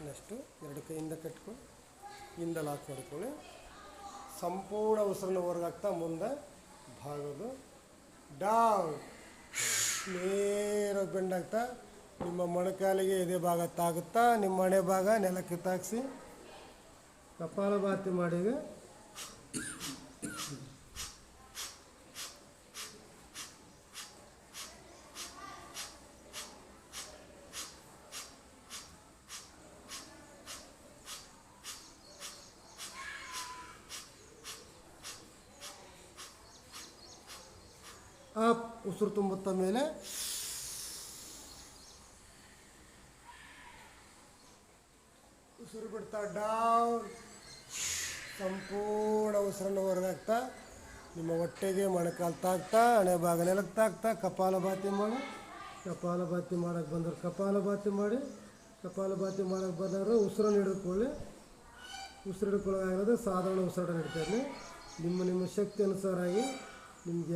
Next 2 ಕೈಯಿಂದ ಕಟ್ಕೊಂಡು ಹಿಂದೆ ಲಾಕ್ ಮಾಡ್ಕೊಳ್ಳಿ. ಸಂಪೂರ್ಣ ಉಸಿರನ್ನು ಹೊರಗಾಗ್ತಾ ಮುಂದೆ ಭಾಗೋದು. ಡೌನ್, ನೇರ ಬೆಂಡಾಗ್ತಾ ನಿಮ್ಮ ಮೊಣಕಾಲಿಗೆ ಎದೆ ಭಾಗ ತಾಗುತ್ತಾ ನಿಮ್ಮ ಹಣೆ ಭಾಗ ನೆಲಕ್ಕೆ ತಾಗಿಸಿ ಕಪಾಲಭಾತಿ ಮಾಡಿ. ಅಪ್, ಉಸಿರು ತುಂಬುತ್ತ ಮೇಲೆ ಉಸಿರು ಬಿಡ್ತಾ ಡೌನ್, ಸಂಪೂರ್ಣ ಉಸಿರನ್ನು ಹೊರಗಾಗ್ತಾ ನಿಮ್ಮ ಹೊಟ್ಟೆಗೆ ಮೊಣಕಾಲು ತಾಗ್ತಾ ಹಣೆ ಭಾಗ ನೆಲಕ್ಕೆ ತಾಗ್ತಾ ಕಪಾಲಭಾತಿ ಮಾಡಿ. ಕಪಾಲಭಾತಿ ಮಾಡೋಕ್ಕೆ ಬಂದವರು ಕಪಾಲಭಾತಿ ಮಾಡಿ. ಕಪಾಲಭಾತಿ ಮಾಡೋಕ್ಕೆ ಬಂದವರು ಉಸಿರನ್ನು ಹಿಡಿದುಕೊಳ್ಳಿ. ಉಸಿರು ಹಿಡ್ಕೊಳ್ಳೋದಾಗಿರೋದು ಸಾಧಾರಣ ಉಸಿರಾಟ ಹಿಡ್ತಾ ಇರಲಿ. ನಿಮ್ಮ ಶಕ್ತಿ ಅನುಸಾರ ಆಗಿ ನಿಮಗೆ